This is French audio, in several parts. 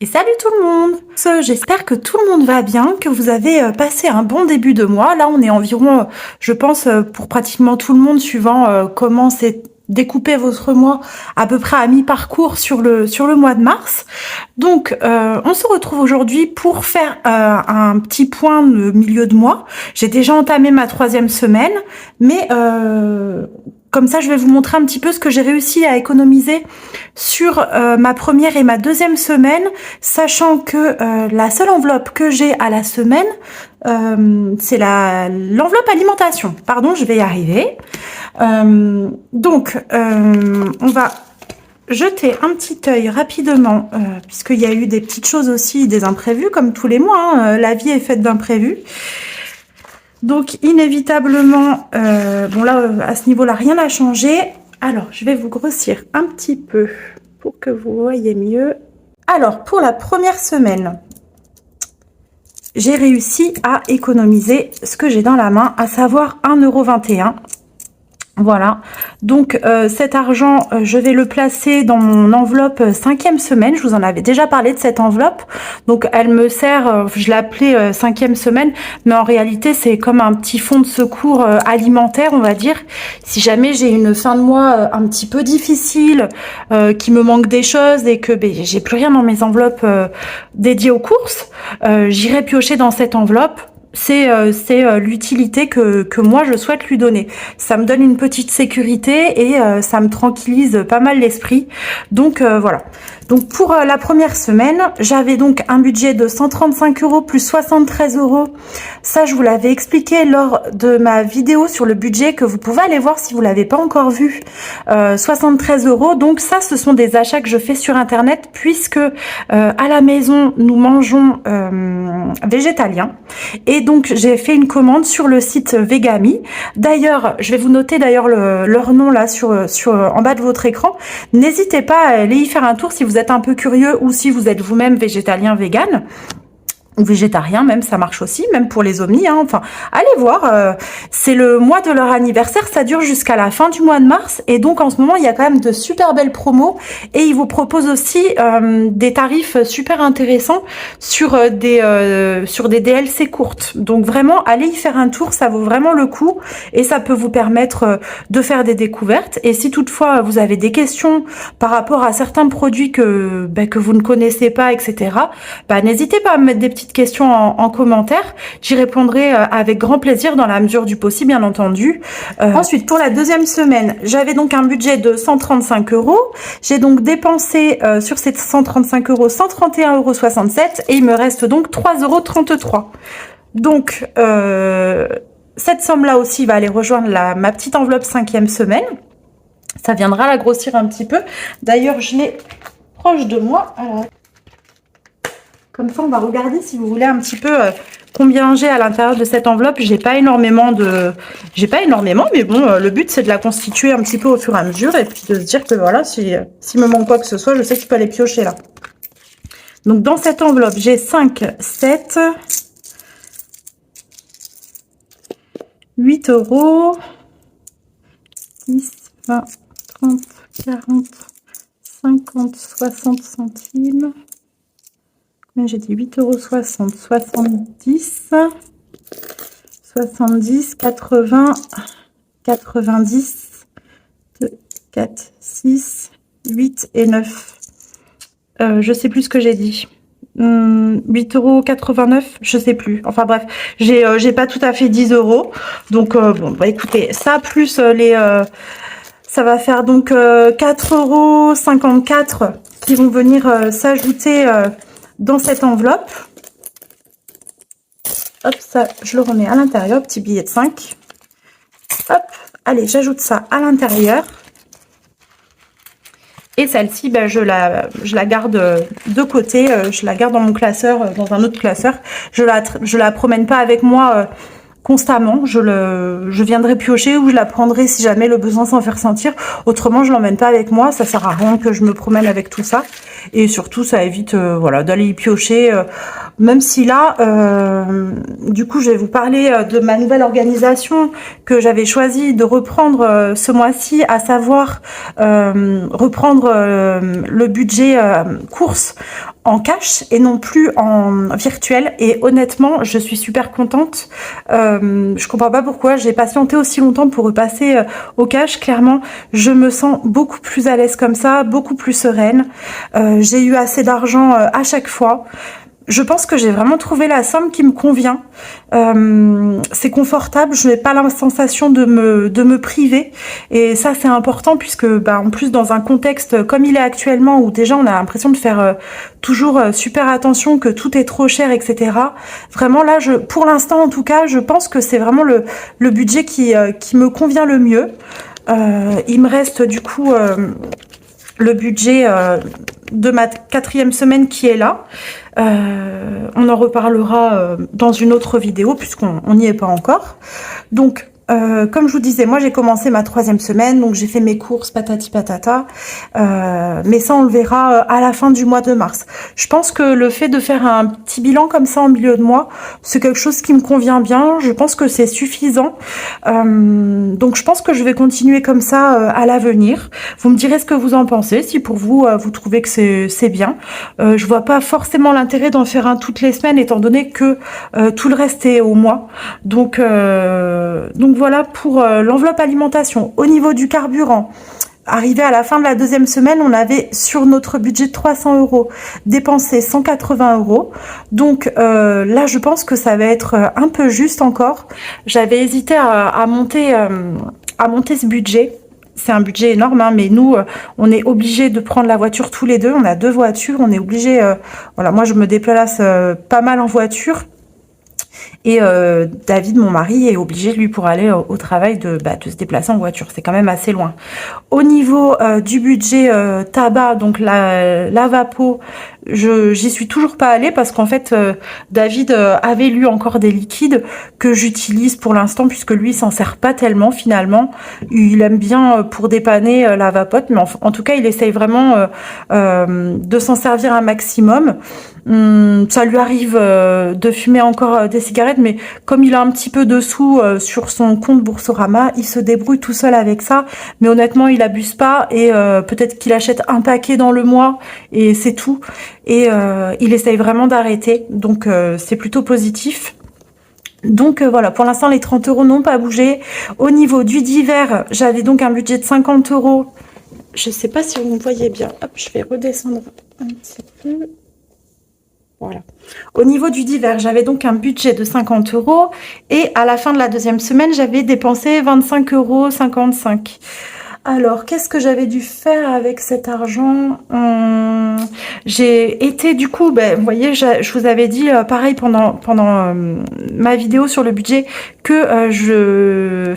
Et salut tout le monde! J'espère que tout le monde va bien, que vous avez passé un bon début de mois. Là, on est environ, je pense, pour pratiquement tout le monde, suivant comment c'est découpé votre mois, à peu près à mi-parcours sur le mois de mars. Donc, on se retrouve aujourd'hui pour faire un petit point de milieu de mois. J'ai déjà entamé ma 3e semaine, mais comme ça, je vais vous montrer un petit peu ce que j'ai réussi à économiser sur ma 1re et ma 2e semaine, sachant que la seule enveloppe que j'ai à la semaine, c'est l'enveloppe alimentation. Pardon, je vais y arriver. Donc, on va jeter un petit œil rapidement, puisqu'il y a eu des petites choses aussi, des imprévus, comme tous les mois, hein, la vie est faite d'imprévus. Donc, inévitablement, bon là, à ce niveau-là, rien n'a changé. Alors, je vais vous grossir un petit peu pour que vous voyez mieux. Alors, pour la 1re semaine, j'ai réussi à économiser ce que j'ai dans la main, à savoir 1,21 €. Voilà, donc cet argent, je vais le placer dans mon enveloppe 5e semaine. Je vous en avais déjà parlé de cette enveloppe. Donc elle me sert, je l'ai appelée 5e semaine, mais en réalité c'est comme un petit fonds de secours alimentaire, on va dire. Si jamais j'ai une fin de mois un petit peu difficile, qu'il me manque des choses et que j'ai plus rien dans mes enveloppes dédiées aux courses, j'irai piocher dans cette enveloppe. C'est l'utilité que moi je souhaite lui donner. Ça me donne une petite sécurité et ça me tranquillise pas mal l'esprit. Donc voilà. Donc pour la 1re semaine, j'avais donc un budget de 135 € plus 73 €. Ça, je vous l'avais expliqué lors de ma vidéo sur le budget que vous pouvez aller voir si vous l'avez pas encore vu. 73 €. Donc ça, ce sont des achats que je fais sur internet puisque à la maison nous mangeons végétalien. Et donc j'ai fait une commande sur le site Vegami. D'ailleurs, je vais vous noter d'ailleurs leur nom là en bas de votre écran. N'hésitez pas à aller y faire un tour si vous êtes un peu curieux ou si vous êtes vous-même végétalien, vegan. Ou végétarien même, ça marche aussi, même pour les omnis, hein. Enfin, allez voir, c'est le mois de leur anniversaire, ça dure jusqu'à la fin du mois de mars, et donc en ce moment il y a quand même de super belles promos, et ils vous proposent aussi des tarifs super intéressants sur des DLC courtes. Donc vraiment, allez y faire un tour, ça vaut vraiment le coup, et ça peut vous permettre de faire des découvertes. Et si toutefois vous avez des questions par rapport à certains produits que vous ne connaissez pas, etc., n'hésitez pas à me mettre des petites questions en commentaire. J'y répondrai avec grand plaisir dans la mesure du possible, bien entendu. Ensuite, pour la 2e semaine, j'avais donc un budget de 135 €. J'ai donc dépensé sur ces 135 €, 131,67 € et il me reste donc 3,33 €. Donc, cette somme-là aussi va aller rejoindre ma petite enveloppe 5e semaine. Ça viendra la grossir un petit peu. D'ailleurs, je l'ai proche de moi. Alors, comme ça, on va regarder si vous voulez un petit peu combien j'ai à l'intérieur de cette enveloppe. J'ai pas énormément, mais bon, le but c'est de la constituer un petit peu au fur et à mesure et puis de se dire que voilà, s'il me manque quoi que ce soit, je sais que je peux aller piocher là. Donc dans cette enveloppe, j'ai 5, 7, 8 €, 10, 20, 30, 40, 50, 60 centimes. J'ai dit 8,60 €, 70, 70, 80, 90, 2, 4, 6, 8 et 9. Je sais plus ce que j'ai dit. 8,89 €, je sais plus. Enfin bref, j'ai pas tout à fait 10 €. Donc bon, écoutez, ça plus ça va faire donc 4,54 € qui vont venir s'ajouter dans cette enveloppe. Hop, ça, je le remets à l'intérieur, petit billet de 5. Hop, allez, j'ajoute ça à l'intérieur. Et celle-ci, je la garde de côté, je la garde dans mon classeur, dans un autre classeur. Je la promène pas avec moi constamment. Je viendrai piocher ou je la prendrai si jamais le besoin s'en fait ressentir. Autrement, je l'emmène pas avec moi. Ça sert à rien que je me promène avec tout ça. Et surtout, ça évite voilà, d'aller y piocher. Même si là, du coup, je vais vous parler de ma nouvelle organisation que j'avais choisi de reprendre ce mois-ci, à savoir reprendre le budget course en cash et non plus en virtuel, et honnêtement je suis super contente. Je comprends pas pourquoi j'ai patienté aussi longtemps pour repasser au cash. Clairement je me sens beaucoup plus à l'aise comme ça, beaucoup plus sereine. J'ai eu assez d'argent à chaque fois. Je pense que j'ai vraiment trouvé la somme qui me convient. C'est confortable, je n'ai pas la sensation de me priver, et ça c'est important puisque en plus dans un contexte comme il est actuellement où déjà on a l'impression de faire toujours super attention, que tout est trop cher, etc. Vraiment là, pour l'instant en tout cas, je pense que c'est vraiment le budget qui me convient le mieux. Il me reste du coup le budget de ma 4e semaine qui est là. On en reparlera dans une autre vidéo puisqu'on n'y est pas encore. Donc comme je vous disais, moi j'ai commencé ma 3e semaine, donc j'ai fait mes courses patati patata, mais ça on le verra à la fin du mois de mars. Je pense que le fait de faire un petit bilan comme ça en milieu de mois, c'est quelque chose qui me convient bien. Je pense que c'est suffisant, donc je pense que je vais continuer comme ça à l'avenir. Vous me direz ce que vous en pensez, si pour vous vous trouvez que c'est bien. Je vois pas forcément l'intérêt d'en faire un toutes les semaines étant donné que tout le reste est au mois. Donc voilà pour l'enveloppe alimentation. Au niveau du carburant, arrivé à la fin de la 2e semaine, on avait sur notre budget de 300 € dépensé 180 €. Donc là, je pense que ça va être un peu juste encore. J'avais hésité à monter ce budget. C'est un budget énorme, hein, mais nous, on est obligé de prendre la voiture tous les deux. On a 2 voitures, on est obligé. Voilà, moi, je me déplace pas mal en voiture. Et David, mon mari, est obligé, lui, pour aller au travail, de se déplacer en voiture. C'est quand même assez loin. Au niveau du budget tabac, donc la vapo, j'y suis toujours pas allée parce qu'en fait, David avait lu encore des liquides que j'utilise pour l'instant puisque lui, il s'en sert pas tellement finalement. Il aime bien pour dépanner la vapote, mais en tout cas, il essaye vraiment de s'en servir un maximum. Ça lui arrive de fumer encore des cigarettes, mais comme il a un petit peu de sous sur son compte Boursorama, il se débrouille tout seul avec ça. Mais honnêtement, il abuse pas, et peut-être qu'il achète un paquet dans le mois et c'est tout. Et il essaye vraiment d'arrêter, donc c'est plutôt positif. Donc voilà, pour l'instant les 30 € n'ont pas bougé. Au niveau du divers, j'avais donc un budget de 50 €. Je sais pas si vous me voyez bien. Hop, je vais redescendre un petit peu. Voilà. Au niveau du divers, j'avais donc un budget de 50 € et à la fin de la 2e semaine, j'avais dépensé 25,55 €. Alors, qu'est-ce que j'avais dû faire avec cet argent? J'ai été du coup, vous voyez, je vous avais dit pareil pendant ma vidéo sur le budget que je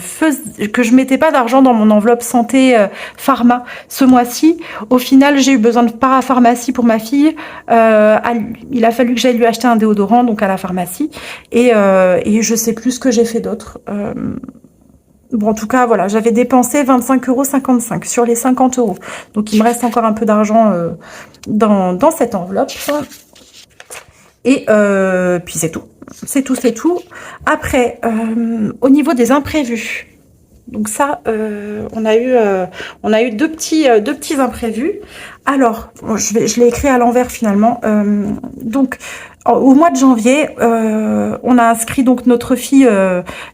mettais pas d'argent dans mon enveloppe santé pharma ce mois-ci. Au final, j'ai eu besoin de parapharmacie pour ma fille. Il a fallu que j'aille lui acheter un déodorant donc à la pharmacie, et je sais plus ce que j'ai fait d'autre. Bon, en tout cas, voilà, j'avais dépensé 25,55 € sur les 50 €. Donc, il me reste encore un peu d'argent dans cette enveloppe. Et puis, c'est tout. C'est tout. Après, au niveau des imprévus, donc ça, on a eu deux petits imprévus. Alors, je l'ai écrit à l'envers finalement. Donc, au mois de janvier, on a inscrit donc notre fille,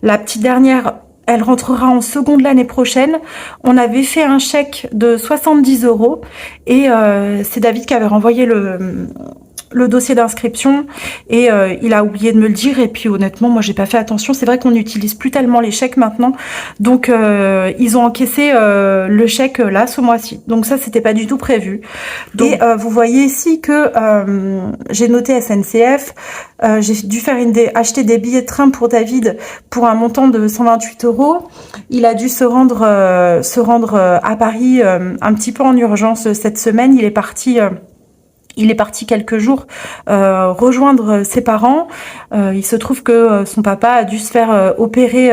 la petite dernière. Elle rentrera en seconde l'année prochaine. On avait fait un chèque de 70 € et c'est David qui avait renvoyé le dossier d'inscription, et il a oublié de me le dire, et puis honnêtement moi j'ai pas fait attention. C'est vrai qu'on n'utilise plus tellement les chèques maintenant, donc ils ont encaissé le chèque là ce mois-ci, donc ça c'était pas du tout prévu. Donc, et vous voyez ici que j'ai noté SNCF. J'ai dû acheter des billets de train pour David pour un montant de 128 €. Il a dû se rendre à Paris un petit peu en urgence cette semaine. Il est parti quelques jours rejoindre ses parents. Il se trouve que son papa a dû se faire opérer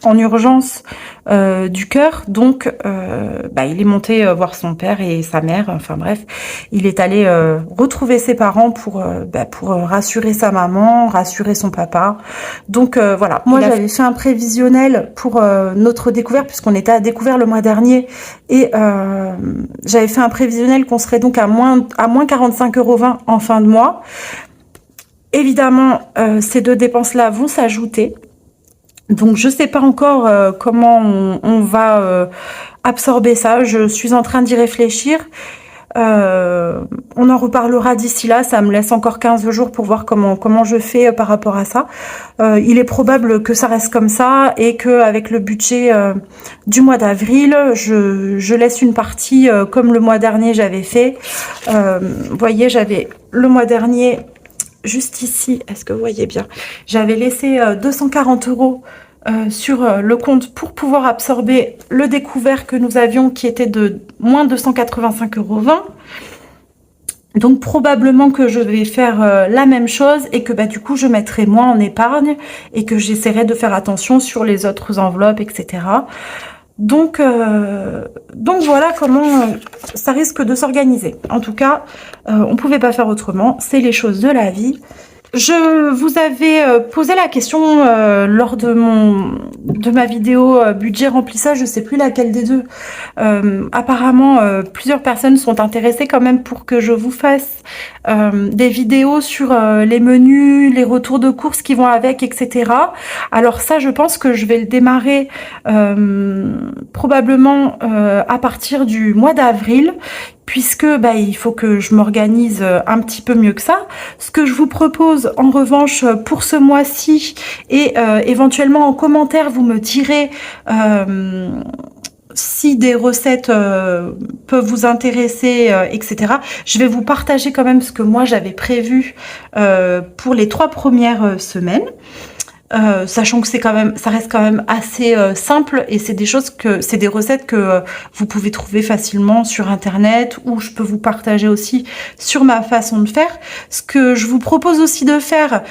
en urgence du cœur, donc il est monté voir son père et sa mère, enfin bref, il est allé retrouver ses parents pour rassurer sa maman, rassurer son papa. Donc voilà, moi j'avais fait un prévisionnel pour notre découvert, puisqu'on était à découvert le mois dernier, et j'avais fait un prévisionnel qu'on serait donc à moins 45,20 € en fin de mois. Évidemment, ces deux dépenses-là vont s'ajouter. Donc je sais pas encore comment on va absorber ça. Je suis en train d'y réfléchir. On en reparlera d'ici là. Ça me laisse encore 15 jours pour voir comment je fais par rapport à ça. Il est probable que ça reste comme ça et que avec le budget du mois d'avril, je laisse une partie comme le mois dernier j'avais fait. Vous voyez, j'avais le mois dernier... Juste ici, est-ce que vous voyez bien? J'avais laissé 240 € sur le compte pour pouvoir absorber le découvert que nous avions qui était de moins 285,20 €. Donc probablement que je vais faire la même chose et que du coup je mettrai moins en épargne et que j'essaierai de faire attention sur les autres enveloppes, etc. Donc voilà comment ça risque de s'organiser. En tout cas, on pouvait pas faire autrement, c'est les choses de la vie. Je vous avais posé la question lors de ma vidéo budget remplissage, je sais plus laquelle des deux. Apparemment, plusieurs personnes sont intéressées quand même pour que je vous fasse des vidéos sur les menus, les retours de courses qui vont avec, etc. Alors ça, je pense que je vais le démarrer probablement à partir du mois d'avril, puisque il faut que je m'organise un petit peu mieux que ça. Ce que je vous propose en revanche pour ce mois-ci, et éventuellement en commentaire vous me direz si des recettes peuvent vous intéresser, etc. Je vais vous partager quand même ce que moi j'avais prévu pour les 3 premières semaines. Sachant que ça reste quand même assez simple, et c'est des recettes que vous pouvez trouver facilement sur internet, ou je peux vous partager aussi sur ma façon de faire. Ce que je vous propose aussi de faire,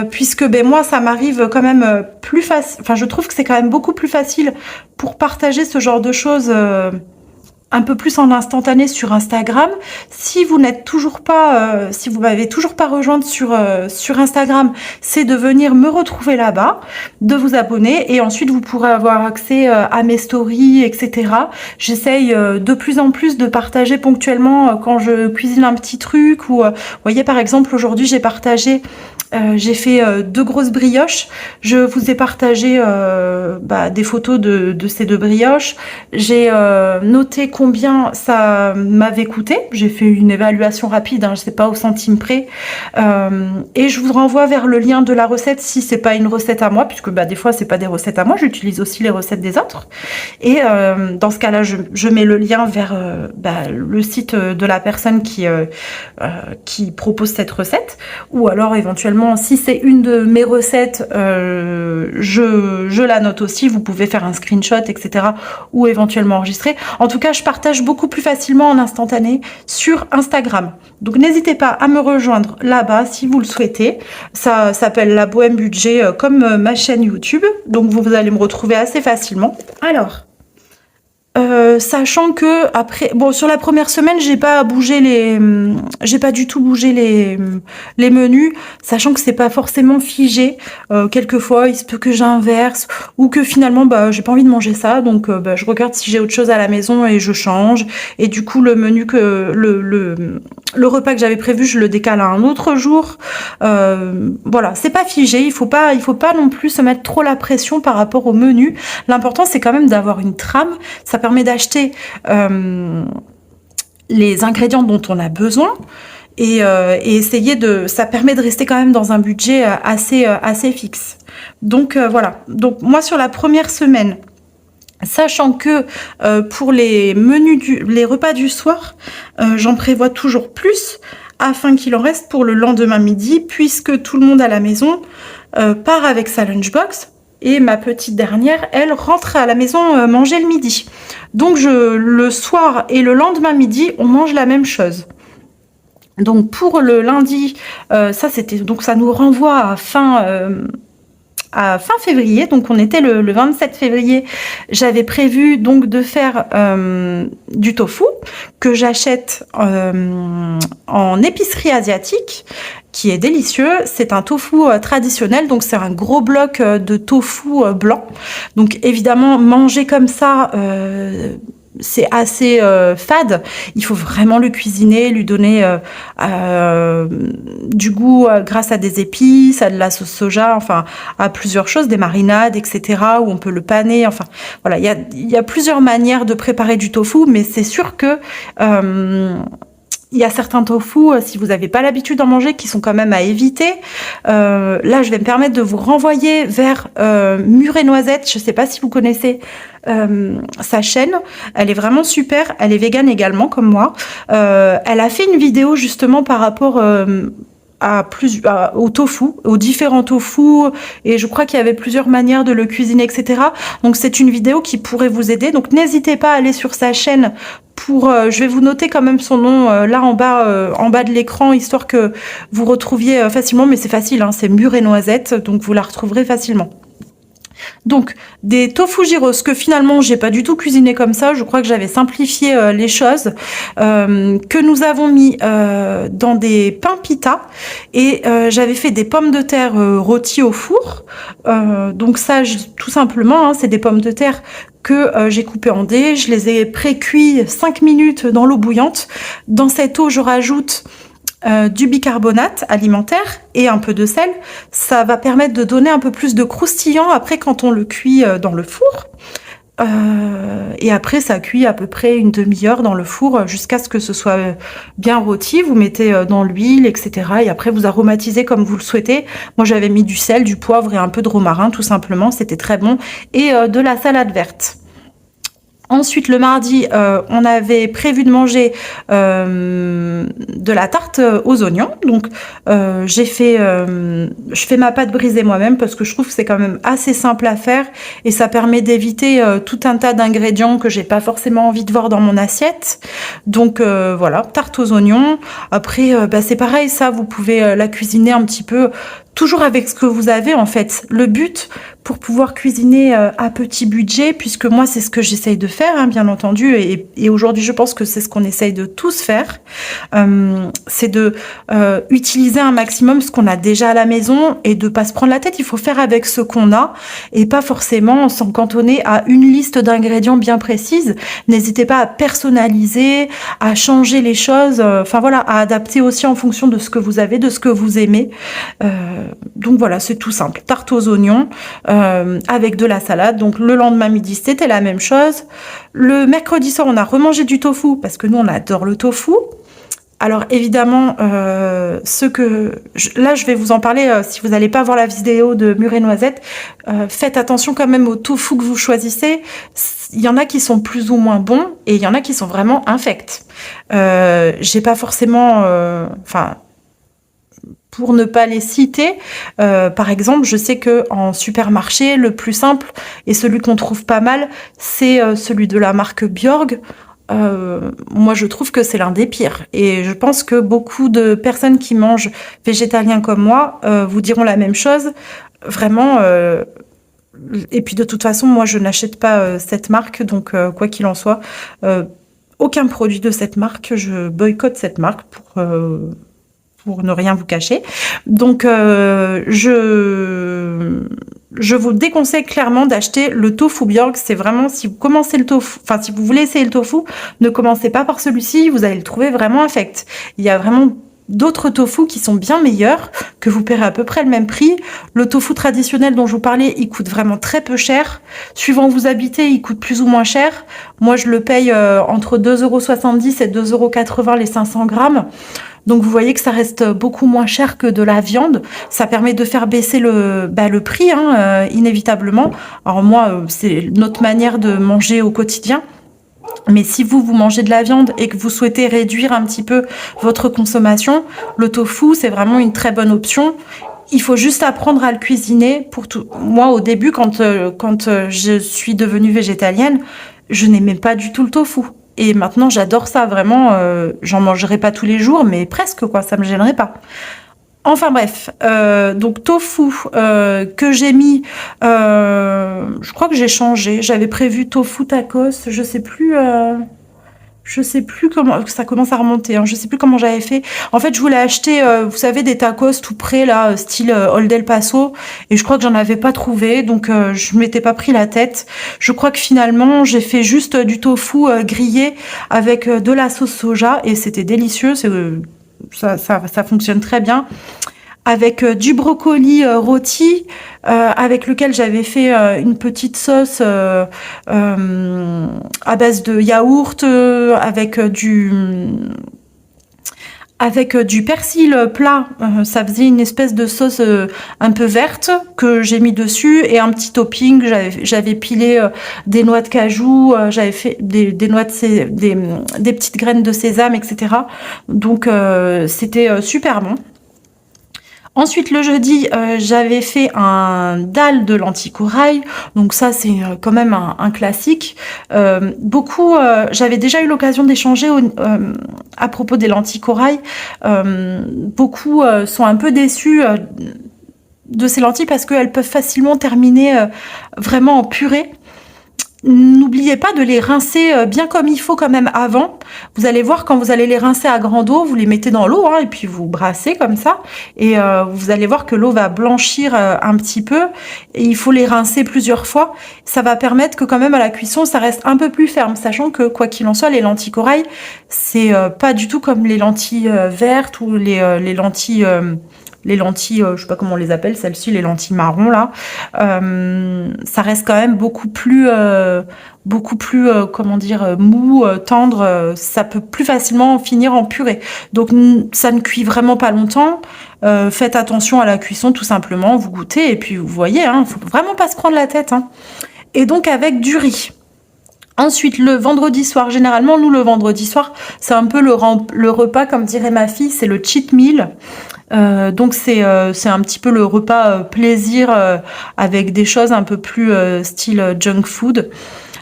puisque moi ça m'arrive quand même plus facile, enfin je trouve que c'est quand même beaucoup plus facile pour partager ce genre de choses un peu plus en instantané sur Instagram. Si vous n'êtes toujours pas, si vous m'avez toujours pas rejointe sur Instagram, c'est de venir me retrouver là-bas, de vous abonner, et ensuite vous pourrez avoir accès à mes stories, etc. J'essaye de plus en plus de partager ponctuellement quand je cuisine un petit truc, ou vous voyez par exemple aujourd'hui j'ai partagé j'ai fait 2 grosses brioches. Je vous ai partagé des photos de ces 2 brioches. J'ai noté combien ça m'avait coûté. J'ai fait une évaluation rapide, je sais pas au centime près. Et je vous renvoie vers le lien de la recette si c'est pas une recette à moi, puisque des fois c'est pas des recettes à moi. J'utilise aussi les recettes des autres. Et dans ce cas-là, je mets le lien vers le site de la personne qui propose cette recette, ou alors éventuellement si c'est une de mes recettes, je la note aussi, vous pouvez faire un screenshot, etc. ou éventuellement enregistrer. En tout cas, je partage beaucoup plus facilement en instantané sur Instagram. Donc n'hésitez pas à me rejoindre là-bas si vous le souhaitez. Ça s'appelle La Bohème Budget, comme ma chaîne YouTube. Donc vous allez me retrouver assez facilement. Alors... sachant que après, sur la première semaine, j'ai pas du tout bougé les menus, sachant que c'est pas forcément figé. Quelquefois, il se peut que j'inverse, ou que finalement, j'ai pas envie de manger ça, donc je regarde si j'ai autre chose à la maison et je change. Et du coup, le menu le repas que j'avais prévu, je le décale à un autre jour. Voilà, c'est pas figé. Il faut pas non plus se mettre trop la pression par rapport au menu. L'important, c'est quand même d'avoir une trame. Ça permet d'acheter les ingrédients dont on a besoin, et ça permet de rester quand même dans un budget assez fixe. Donc voilà. Donc moi sur la première semaine, sachant que pour les repas du soir, j'en prévois toujours plus afin qu'il en reste pour le lendemain midi, puisque tout le monde à la maison part avec sa lunchbox. Et ma petite dernière, elle rentre à la maison manger le midi. Donc le soir et le lendemain midi, on mange la même chose. Donc pour le lundi, ça nous renvoie à fin à fin février, donc on était le 27 février, j'avais prévu donc de faire du tofu que j'achète en épicerie asiatique, qui est délicieux. C'est un tofu traditionnel, donc c'est un gros bloc de tofu blanc. Donc évidemment, manger comme ça, c'est assez fade. Il faut vraiment le cuisiner, lui donner du goût grâce à des épices, à de la sauce soja, enfin à plusieurs choses, des marinades, etc. Où on peut le paner. Enfin voilà, il y a plusieurs manières de préparer du tofu, mais c'est sûr que il y a certains tofu, si vous n'avez pas l'habitude d'en manger, qui sont quand même à éviter. Là, je vais me permettre de vous renvoyer vers Mûre et Noisette. Je ne sais pas si vous connaissez sa chaîne. Elle est vraiment super. Elle est végane également, comme moi. Elle a fait une vidéo justement par rapport au tofu, aux différents tofu, et je crois qu'il y avait plusieurs manières de le cuisiner, etc. Donc c'est une vidéo qui pourrait vous aider. Donc n'hésitez pas à aller sur sa chaîne pour, je vais vous noter quand même son nom là en bas de l'écran, histoire que vous retrouviez facilement, mais c'est facile, hein, c'est Mûre et Noisette, donc vous la retrouverez facilement. Donc, des tofu gyros que finalement, j'ai pas du tout cuisiné comme ça. Je crois que j'avais simplifié les choses. Que nous avons mis dans des pains pita. Et j'avais fait des pommes de terre rôties au four. Donc ça, tout simplement, hein, c'est des pommes de terre que j'ai coupées en dés. Je les ai pré-cuits 5 minutes dans l'eau bouillante. Dans cette eau, je rajoute du bicarbonate alimentaire et un peu de sel. Ça va permettre de donner un peu plus de croustillant après quand on le cuit dans le four. Et après ça cuit à peu près une demi-heure dans le four jusqu'à ce que ce soit bien rôti. Vous mettez dans l'huile, etc. Et après vous aromatisez comme vous le souhaitez. Moi j'avais mis du sel, du poivre et un peu de romarin tout simplement. C'était très bon. Et de la salade verte. Ensuite, le mardi, on avait prévu de manger de la tarte aux oignons. Donc, je fais ma pâte brisée moi-même parce que je trouve que c'est quand même assez simple à faire et ça permet d'éviter tout un tas d'ingrédients que j'ai pas forcément envie de voir dans mon assiette. Donc, voilà, tarte aux oignons. Après, c'est pareil, ça, vous pouvez la cuisiner un petit peu toujours avec ce que vous avez en fait. Le but pour pouvoir cuisiner à petit budget, puisque moi c'est ce que j'essaye de faire, hein, bien entendu, et aujourd'hui je pense que c'est ce qu'on essaye de tous faire, c'est de utiliser un maximum ce qu'on a déjà à la maison et de pas se prendre la tête. Il faut faire avec ce qu'on a et pas forcément s'en cantonner à une liste d'ingrédients bien précise. N'hésitez pas à personnaliser, à changer les choses, enfin voilà, à adapter aussi en fonction de ce que vous avez, de ce que vous aimez. Donc voilà, c'est tout simple. Tarte aux oignons avec de la salade. Donc le lendemain midi, c'était la même chose. Le mercredi soir, on a remangé du tofu parce que nous, on adore le tofu. Alors évidemment, là, je vais vous en parler si vous n'allez pas voir la vidéo de Mûre et Noisette. Faites attention quand même au tofu que vous choisissez. Il y en a qui sont plus ou moins bons et il y en a qui sont vraiment infects. J'ai pas forcément... pour ne pas les citer, par exemple, je sais que en supermarché, le plus simple et celui qu'on trouve pas mal, c'est celui de la marque Bjorg. Moi, je trouve que c'est l'un des pires. Et je pense que beaucoup de personnes qui mangent végétalien comme moi vous diront la même chose. Vraiment. Et puis de toute façon, moi, je n'achète pas cette marque, donc quoi qu'il en soit, aucun produit de cette marque. Je boycotte cette marque pour ne rien vous cacher. Donc, je vous déconseille clairement d'acheter le tofu Bjorg. C'est vraiment, si vous commencez le tofu, enfin, si vous voulez essayer le tofu, ne commencez pas par celui-ci, vous allez le trouver vraiment infect. Il y a vraiment d'autres tofu qui sont bien meilleurs, que vous paierez à peu près le même prix. Le tofu traditionnel dont je vous parlais, il coûte vraiment très peu cher. Suivant où vous habitez, il coûte plus ou moins cher. Moi, je le paye entre 2,70 € et 2,80 € les 500 grammes. Donc vous voyez que ça reste beaucoup moins cher que de la viande. Ça permet de faire baisser le prix, inévitablement. Alors moi, c'est notre manière de manger au quotidien. Mais si vous mangez de la viande et que vous souhaitez réduire un petit peu votre consommation, le tofu, c'est vraiment une très bonne option. Il faut juste apprendre à le cuisiner pour tout. Moi, au début, quand je suis devenue végétalienne, je n'aimais pas du tout le tofu. Et maintenant, j'adore ça, vraiment. J'en mangerai pas tous les jours, mais presque, quoi. Ça me gênerait pas. Enfin bref, donc tofu que j'ai mis, je crois que j'ai changé. J'avais prévu tofu tacos, je sais plus comment, ça commence à remonter, hein, je sais plus comment j'avais fait. En fait, je voulais acheter, vous savez, des tacos tout près, là, style Old El Paso, et je crois que j'en avais pas trouvé, donc je m'étais pas pris la tête. Je crois que finalement, j'ai fait juste du tofu grillé avec de la sauce soja, et c'était délicieux, ça fonctionne très bien. Avec du brocoli rôti, avec lequel j'avais fait une petite sauce à base de yaourt, avec du persil plat. Ça faisait une espèce de sauce un peu verte que j'ai mis dessus, et un petit topping. J'avais pilé des noix de cajou, j'avais fait des noix des petites graines de sésame, etc. Donc c'était super bon. Ensuite, le jeudi, j'avais fait un dalle de lentilles corail. Donc ça, c'est quand même un classique. J'avais déjà eu l'occasion d'échanger à propos des lentilles corail. Beaucoup sont un peu déçus de ces lentilles parce qu'elles peuvent facilement terminer vraiment en purée. N'oubliez pas de les rincer bien comme il faut quand même avant. Vous allez voir, quand vous allez les rincer à grande eau, vous les mettez dans l'eau, hein, et puis vous brassez comme ça. Et vous allez voir que l'eau va blanchir un petit peu. Et il faut les rincer plusieurs fois. Ça va permettre que quand même à la cuisson, ça reste un peu plus ferme. Sachant que quoi qu'il en soit, les lentilles corail, c'est pas du tout comme les lentilles vertes ou les lentilles... je sais pas comment on les appelle, celles-ci, les lentilles marron là, ça reste quand même beaucoup plus, comment dire, mou, tendre. Ça peut plus facilement finir en purée. Donc ça ne cuit vraiment pas longtemps. Faites attention à la cuisson, tout simplement. Vous goûtez et puis vous voyez, hein, faut vraiment pas se prendre la tête, hein. Et donc avec du riz. Ensuite, le vendredi soir, généralement, nous, le vendredi soir, c'est un peu le repas, comme dirait ma fille, c'est le cheat meal. Donc c'est un petit peu le repas plaisir avec des choses un peu plus style junk food.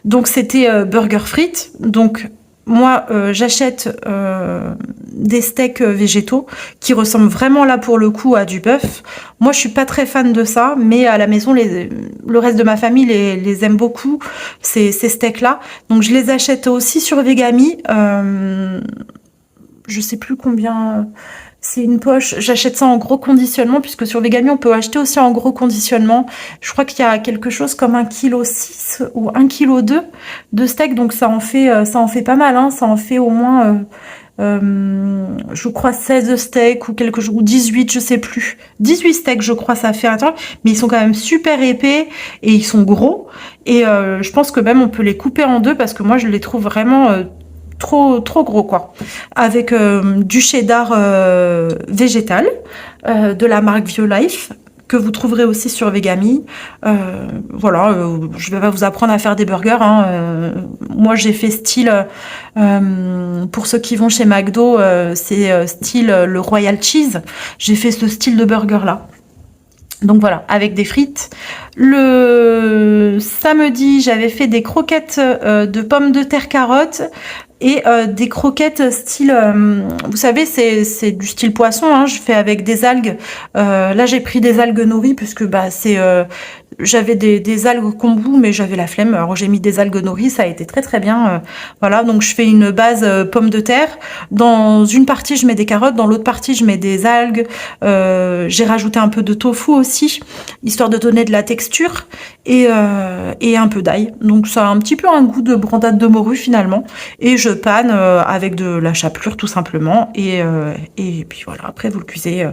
Donc c'était burger frites. Donc moi j'achète des steaks végétaux qui ressemblent vraiment là pour le coup à du bœuf. Moi je suis pas très fan de ça, mais à la maison le reste de ma famille les aime beaucoup, ces steaks là. Donc je les achète aussi sur Vegami. Je sais plus combien... C'est une poche, j'achète ça en gros conditionnement, puisque sur Vegami on peut acheter aussi en gros conditionnement. Je crois qu'il y a quelque chose comme 1,6 kg ou 1,2 kg de steak, donc ça en fait pas mal, hein. Ça en fait au moins, je crois 16 steaks ou quelque chose, ou 18, je sais plus. 18 steaks je crois ça fait à l'intérieur, mais ils sont quand même super épais et ils sont gros. Et je pense que même on peut les couper en deux, parce que moi je les trouve vraiment... trop gros quoi, avec du cheddar végétal de la marque Violife, que vous trouverez aussi sur Vegami. Voilà, je vais pas vous apprendre à faire des burgers, hein. Moi j'ai fait style, pour ceux qui vont chez McDo, c'est style le Royal Cheese. J'ai fait ce style de burger là. Donc voilà, avec des frites. Le samedi, j'avais fait des croquettes de pommes de terre carottes et des croquettes style, vous savez, c'est du style poisson, hein, je fais avec des algues. Là, j'ai pris des algues nori puisque bah j'avais des algues kombu, mais j'avais la flemme. Alors j'ai mis des algues nori, ça a été très très bien. Voilà, donc je fais une base pommes de terre. Dans une partie, je mets des carottes, dans l'autre partie, je mets des algues. J'ai rajouté un peu de tofu aussi, histoire de donner de la texture, et un peu d'ail. Donc ça a un petit peu un goût de brandade de morue finalement. Et je panne avec de la chapelure tout simplement. Et puis voilà, après vous le cuisez,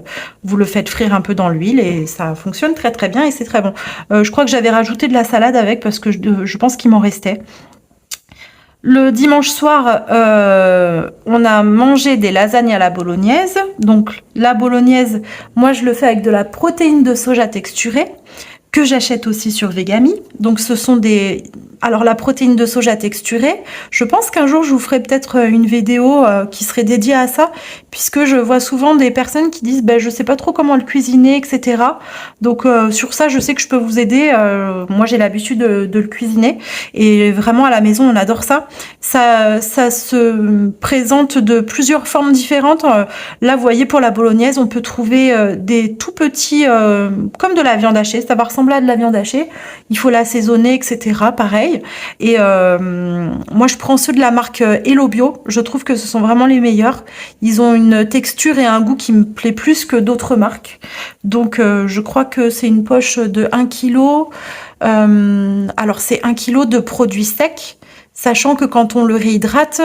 vous le faites frire un peu dans l'huile et ça fonctionne très très bien et c'est très bon. Je crois que j'avais rajouté de la salade avec parce que je pense qu'il m'en restait. Le dimanche soir, on a mangé des lasagnes à la bolognaise. Donc la bolognaise, moi je le fais avec de la protéine de soja texturée que j'achète aussi sur Vegami. Donc ce sont des... Alors la protéine de soja texturée, je pense qu'un jour je vous ferai peut-être une vidéo qui serait dédiée à ça, puisque je vois souvent des personnes qui disent je sais pas trop comment le cuisiner, etc. Donc sur ça je sais que je peux vous aider. Moi j'ai l'habitude de le cuisiner et vraiment à la maison on adore ça. Ça se présente de plusieurs formes différentes. Là vous voyez pour la bolognaise on peut trouver des tout petits comme de la viande hachée, ça va ressembler à de la viande hachée. Il faut l'assaisonner, etc. Pareil. Et moi je prends ceux de la marque Hello Bio, je trouve que ce sont vraiment les meilleurs. Ils ont une texture et un goût qui me plaît plus que d'autres marques. Donc je crois que c'est une poche de 1 kg. Alors c'est 1 kg de produits secs, sachant que quand on le réhydrate,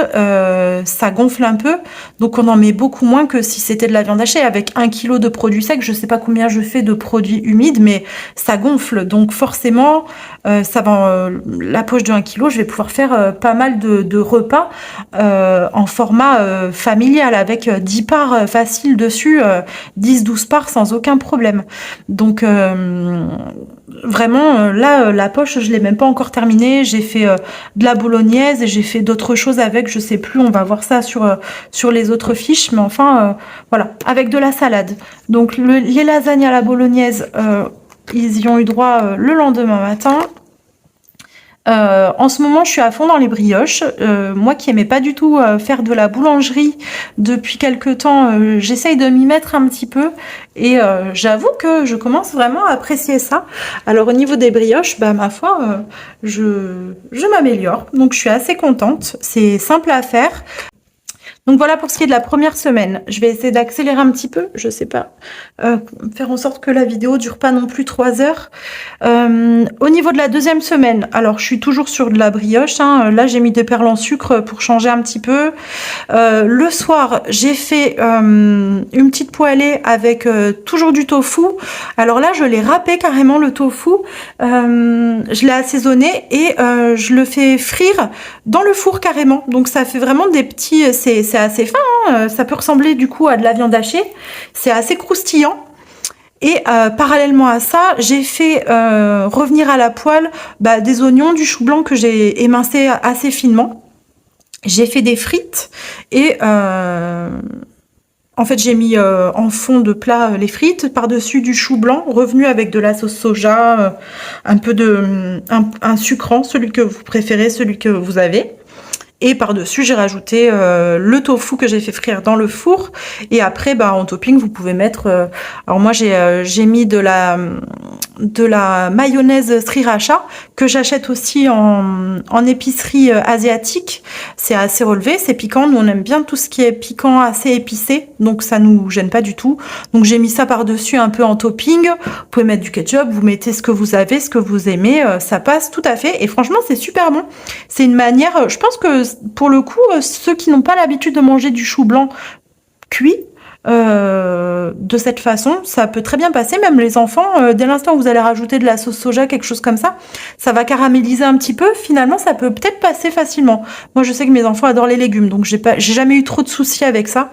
ça gonfle un peu, donc on en met beaucoup moins que si c'était de la viande hachée. Avec 1 kg de produits secs, je sais pas combien je fais de produits humides, mais ça gonfle, donc forcément, ça va, la poche de 1 kg, je vais pouvoir faire pas mal de repas en format familial, avec 10 parts faciles dessus, 10-12 parts sans aucun problème. Donc vraiment, là, la poche, je l'ai même pas encore terminée. J'ai fait de la bolognaise et j'ai fait d'autres choses avec, je sais plus, on va voir ça sur les autres fiches, mais enfin, voilà, avec de la salade. Donc, les lasagnes à la bolognaise, ils y ont eu droit le lendemain matin. En ce moment, je suis à fond dans les brioches. Moi qui aimais pas du tout faire de la boulangerie depuis quelque temps, j'essaye de m'y mettre un petit peu et j'avoue que je commence vraiment à apprécier ça. Alors au niveau des brioches, ma foi, je m'améliore. Donc je suis assez contente. C'est simple à faire. Donc voilà pour ce qui est de la première semaine. Je vais essayer d'accélérer un petit peu, je sais pas, faire en sorte que la vidéo dure pas non plus 3 heures. Au niveau de la deuxième semaine, alors je suis toujours sur de la brioche, hein. Là j'ai mis des perles en sucre pour changer un petit peu. Le soir j'ai fait une petite poêlée avec toujours du tofu. Alors là je l'ai râpé carrément le tofu, je l'ai assaisonné et je le fais frire dans le four carrément. Donc ça fait vraiment des petits, c'est assez fin, hein. Ça peut ressembler du coup à de la viande hachée, c'est assez croustillant. Et parallèlement à ça, j'ai fait revenir à la poêle des oignons, du chou blanc que j'ai émincé assez finement. J'ai fait des frites et en fait j'ai mis en fond de plat les frites, par-dessus du chou blanc, revenu avec de la sauce soja, un peu de un sucrant, celui que vous préférez, celui que vous avez. Et par-dessus, j'ai rajouté le tofu que j'ai fait frire dans le four. Et après, en topping, vous pouvez mettre... alors moi, j'ai mis de la mayonnaise sriracha que j'achète aussi en épicerie asiatique. C'est assez relevé, c'est piquant. Nous, on aime bien tout ce qui est piquant, assez épicé. Donc, ça nous gêne pas du tout. Donc, j'ai mis ça par-dessus un peu en topping. Vous pouvez mettre du ketchup, vous mettez ce que vous avez, ce que vous aimez. Ça passe tout à fait. Et franchement, c'est super bon. C'est une manière... Je pense que pour le coup, ceux qui n'ont pas l'habitude de manger du chou blanc cuit de cette façon, ça peut très bien passer. Même les enfants, dès l'instant où vous allez rajouter de la sauce soja, quelque chose comme ça, ça va caraméliser un petit peu. Finalement, ça peut peut-être passer facilement. Moi, je sais que mes enfants adorent les légumes, donc j'ai jamais eu trop de soucis avec ça.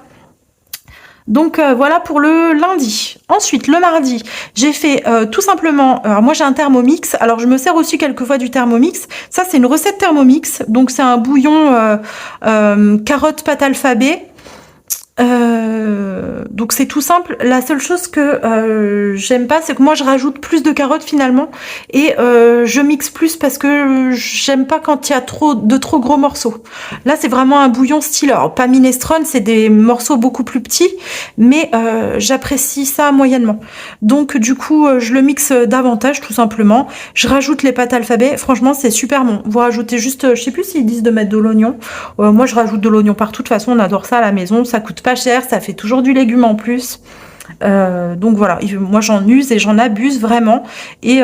Donc voilà pour le lundi. Ensuite, le mardi, j'ai fait tout simplement... alors moi, j'ai un Thermomix. Alors, je me sers aussi quelquefois du Thermomix. Ça, c'est une recette Thermomix. Donc, c'est un bouillon carottes, pâte alphabet. Donc c'est tout simple. La seule chose que j'aime pas, c'est que moi je rajoute plus de carottes finalement et je mixe plus parce que j'aime pas quand il y a trop gros morceaux. Là c'est vraiment un bouillon style, alors pas minestrone, c'est des morceaux beaucoup plus petits, mais j'apprécie ça moyennement. Donc du coup je le mixe davantage tout simplement. Je rajoute les pâtes alphabet. Franchement c'est super bon. Vous rajoutez juste, je sais plus s'ils disent de mettre de l'oignon. Moi je rajoute de l'oignon partout. De toute façon on adore ça à la maison. Ça coûte pas cher, ça fait toujours du légume en plus. Donc voilà, moi j'en use et j'en abuse vraiment et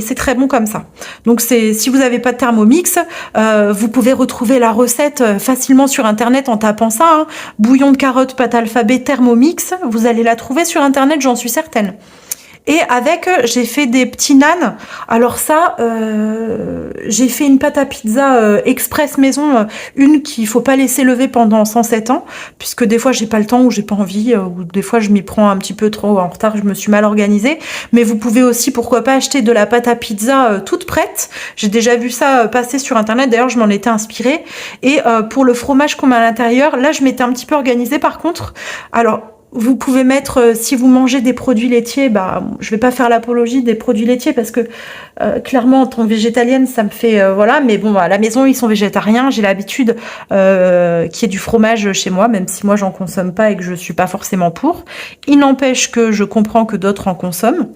c'est très bon comme ça. Donc si vous n'avez pas de Thermomix, vous pouvez retrouver la recette facilement sur internet en tapant ça, hein. Bouillon de carottes, pâte alphabet, Thermomix, vous allez la trouver sur internet, j'en suis certaine. Et avec, j'ai fait des petits nanes. Alors ça, j'ai fait une pâte à pizza express maison, une qu'il faut pas laisser lever pendant 107 ans, puisque des fois j'ai pas le temps ou j'ai pas envie, ou des fois je m'y prends un petit peu trop en retard, je me suis mal organisée. Mais vous pouvez aussi, pourquoi pas, acheter de la pâte à pizza toute prête. J'ai déjà vu ça passer sur internet, d'ailleurs je m'en étais inspirée. Et pour le fromage qu'on met à l'intérieur, là je m'étais un petit peu organisée par contre. Alors, vous pouvez mettre, si vous mangez des produits laitiers, bah, je vais pas faire l'apologie des produits laitiers parce que clairement en tant que végétalienne ça me fait voilà, mais bon à la maison ils sont végétariens, j'ai l'habitude qu'il y ait du fromage chez moi, même si moi j'en consomme pas et que je suis pas forcément pour. Il n'empêche que je comprends que d'autres en consomment.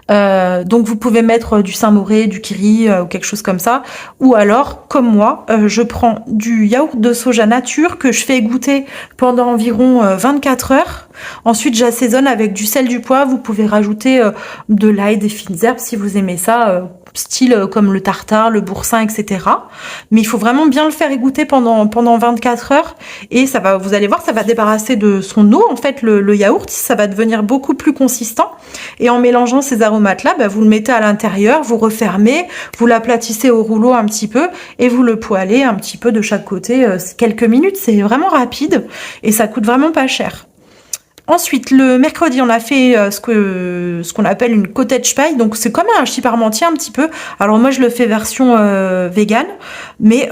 Donc vous pouvez mettre du Saint-Moré, du Kiri ou quelque chose comme ça. Ou alors, comme moi, je prends du yaourt de soja nature que je fais égoutter pendant environ 24 heures. Ensuite, j'assaisonne avec du sel, du poivre. Vous pouvez rajouter de l'ail, des fines herbes si vous aimez ça. Style comme le tartare, le boursin, etc. Mais il faut vraiment bien le faire égoutter pendant 24 heures et ça va, vous allez voir, ça va débarrasser de son eau en fait le yaourt, ça va devenir beaucoup plus consistant et en mélangeant ces aromates là, bah, vous le mettez à l'intérieur, vous refermez, vous l'aplatissez au rouleau un petit peu et vous le poêlez un petit peu de chaque côté quelques minutes, c'est vraiment rapide et ça coûte vraiment pas cher. Ensuite, le mercredi, on a fait ce qu'on appelle une cottage pie. Donc, c'est comme un hachis parmentier un petit peu. Alors, moi, je le fais version vegan. Mais